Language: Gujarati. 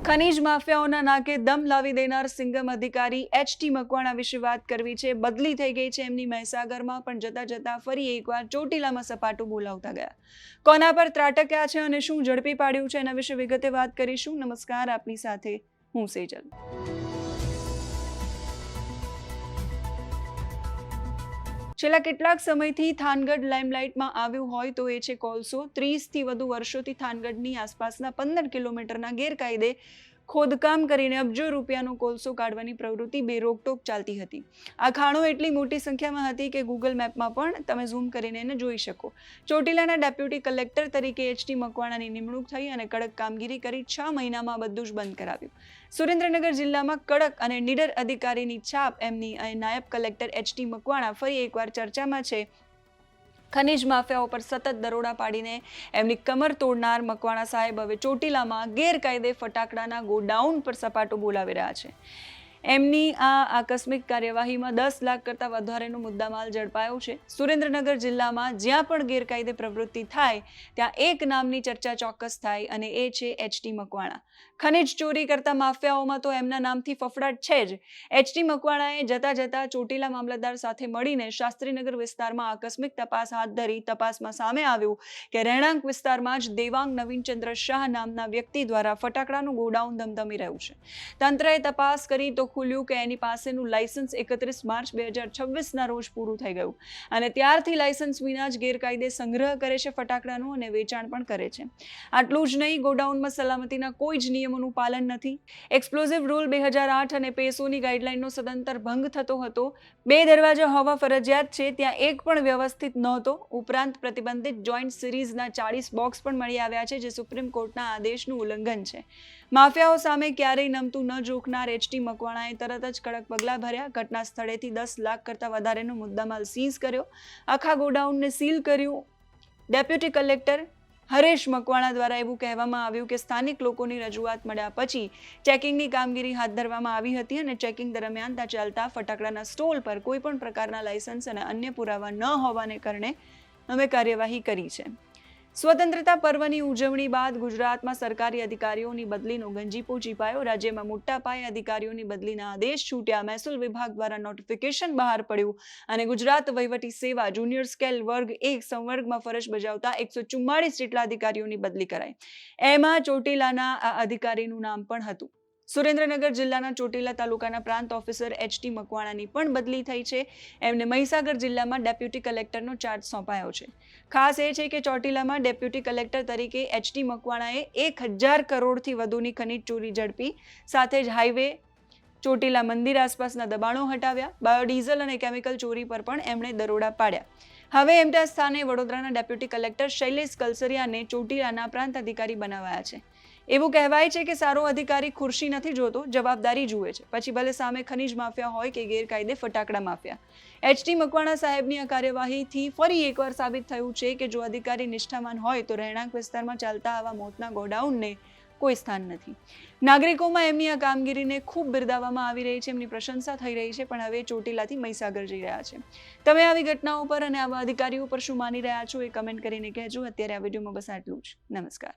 ખનીજ માફિયાઓના નાકે દમ લાવી દેનાર સિંગમ અધિકારી એચ.ટી. મકવાણા વિશે વાત કરવી છે. બદલી થઈ ગઈ છે એમની મહીસાગરમાં, પણ જતા જતા ફરી એકવાર ચોટીલામાં સપાટું બોલાવતા ગયા. કોના પર ત્રાટક્યા છે અને શું ઝડપી પાડ્યું છે, એના વિશે વિગતે વાત કરીશું. નમસ્કાર, આપની સાથે હું સેજલ. છેલ્લા કેટલાક સમયથી થાનગઢ લાઇમલાઇટમાં આવ્યું હોય તો એ છે કોલસો. 30થી વધુ વર્ષોથી થાનગઢની આસપાસના 15 કિલોમીટરના ગેરકાયદે ખોદકામ કરીને અબજો રૂપિયાનો કોલસો કાઢવાની પ્રવૃત્તિ બેરોકટોક ચાલતી હતી. આ ખાણો એટલી મોટી સંખ્યામાં હતી કે ગૂગલ મેપમાં પણ તમે ઝૂમ કરીને એને જોઈ શકો. ચોટીલાના ડેપ્યુટી કલેક્ટર તરીકે એચ.ટી. મકવાણાની નિમણૂક થઈ અને કડક કામગીરી કરી 6 મહિનામાં બધું જ બંધ કરાવ્યું. સુરેન્દ્રનગર જિલ્લામાં કડક અને નીડર અધિકારીની છાપ એમની નાયબ કલેક્ટર એચ.ટી. મકવાણા ફરી એકવાર ચર્ચામાં છે. ખનીજ માફિયાઓ પર સતત દરોડા પાડીને એમની કમર તોડનાર મકવાણા સાહેબ હવે ચોટીલામાં ગેરકાયદે ફટાકડાના ગોડાઉન પર સપાટો બોલાવી રહ્યા છે. એમની આ આકસ્મિક કાર્યવાહીમાં 10 લાખ કરતાં વધારેનો મુદ્દામાલ ઝડપાયો છે. સુરેન્દ્રનગર જિલ્લામાં જ્યાં પણ ગેરકાયદે પ્રવૃત્તિ થાય ત્યાં એક નામની ચર્ચા ચોક્કસ થાય અને એ છે એચ.ટી. મકવાણા. ખનીજ ચોરી કરતા માફિયાઓમાં તો એમના નામથી ફફડાટ છે જ. એચ.ટી. મકવાણાએ જતા ચોટીલા મામલતદાર સાથે મળીને શાસ્ત્રીનગર વિસ્તારમાં આકસ્મિક તપાસ હાથ ધરી. તપાસમાં સામે આવ્યું કે રહેણાંક વિસ્તારમાં જ દેવાંગ નવીનચંદ્ર શાહ નામના વ્યક્તિ દ્વારા ફટાકડાનું ગોડાઉન ધમધમી રહ્યું છે. તંત્રએ તપાસ કરી તો ખુલ્યું કે એની પાસેનું લાયસન્સ 31 માર્ચ 2026ના રોજ પૂરું થઈ ગયું અને ત્યારથી લાયસન્સ વિના જ ગેરકાયદે સંગ્રહ કરે છે ફટાકડાનું અને વેચાણ પણ કરે છે. આટલું જ નહીં, ગોડાઉનમાં સલામતીના કોઈ જ નિયમોનું પાલન નથી. એક્સપ્લોઝિવ રૂલ 2008 અને પેસોની ગાઈડલાઈનનો સદંતર ભંગ થતો હતો. 2 દરવાજા હોવા ફરજિયાત છે, ત્યાં એક પણ વ્યવસ્થિત નહોતો. ઉપરાંત પ્રતિબંધિત જોઈન્ટ સિરીઝના 40 બોક્સ પણ મળી આવ્યા છે, જે સુપ્રીમ કોર્ટના આદેશનું ઉલ્લંઘન છે. માફિયાઓ સામે ક્યારેય નમતું ન જોખનાર એચ.ટી. મકવાણાએ તરત જ કડક પગલાં ભર્યા. ઘટના સ્થળેથી 10 લાખ કરતાં વધારેનો મુદ્દામાલ સીઝ કર્યો. આખા ગોડાઉનને સીલ કર્યું. ડેપ્યુટી કલેક્ટર હરેશ મકવાણા દ્વારા એવું કહેવામાં આવ્યું કે સ્થાનિક લોકોની રજૂઆત મળ્યા પછી ચેકિંગની કામગીરી હાથ ધરવામાં આવી હતી અને ચેકિંગ દરમિયાન ત્યાં ચાલતા ફટાકડાના સ્ટોલ પર કોઈ પણ પ્રકારના લાયસન્સ અને અન્ય પુરાવા ન હોવાને કારણે અમે કાર્યવાહી કરી છે. સ્વતંત્રતા પર્વની ઉજવણી બાદ ગુજરાતમાં સરકારી અધિકારીઓની બદલીનો ગંજીપો ચીપાયો. રાજ્યમાં મોટા પાયે અધિકારીઓની બદલીના આદેશ છૂટ્યા. મહેસૂલ વિભાગ દ્વારા નોટિફિકેશન બહાર પડ્યું અને ગુજરાત વહીવટી સેવા જુનિયર સ્કેલ વર્ગ 1 સંવર્ગમાં ફરજ બજાવતા 144 જેટલા અધિકારીઓની બદલી કરાઈ. એમાં ચોટીલાના આ અધિકારીનું નામ પણ હતું. સુરેન્દ્રનગર જિલ્લાના ચોટીલા તાલુકાના પ્રાંત ઓફિસર એચ.ટી. મકવાણાની પણ બદલી થઈ છે. એમને મહીસાગર જિલ્લામાં ડેપ્યુટી કલેક્ટરનો ચાર્જ સોંપાયો છે. ખાસ એ છે કે ચોટીલામાં ડેપ્યુટી કલેક્ટર તરીકે એચ.ટી. મકવાણાએ 1000 કરોડથી વધુની ખનીજ ચોરી ઝડપી. સાથે જ હાઈવે, ચોટીલા મંદિર આસપાસના દબાણો હટાવ્યા. બાયોડીઝલ અને કેમિકલ ચોરી પર પણ એમણે દરોડા પાડ્યા. હવે એમના સ્થાને વડોદરાના ડેપ્યુટી કલેક્ટર શૈલેષ કલસરિયાને ચોટીલાના પ્રાંત અધિકારી બનાવાયા છે. એવું કહેવાય છે કે સારો અધિકારી ખુરશી નથી જોતો, જવાબદારી જુએ છે. પછી ભલે સામે ખનીજ માફિયા હોય કે ગેરકાયદે ફટાકડા માફિયા. એચ.ટી. મકવાણા સાહેબની આ કાર્યવાહીથી ફરી એકવાર સાબિત થયું છે કે જો અધિકારી નિષ્ઠાવાન હોય તો રહેણાંક વિસ્તારમાં ચાલતા આવા મોતના ગોડાઉનને કોઈ સ્થાન નથી. નાગરિકોમાં એમની આ કામગીરીને ખૂબ બિરદાવવામાં આવી રહી છે, એમની પ્રશંસા થઈ રહી છે, પણ હવે ચોટીલાથી મહીસાગર જઈ રહ્યા છે. તમે આવી ઘટનાઓ પર અને આવા અધિકારીઓ પર શું માની રહ્યા છો એ કમેન્ટ કરીને કહેજો. અત્યારે આ વિડીયોમાં બસ આટલું જ. નમસ્કાર.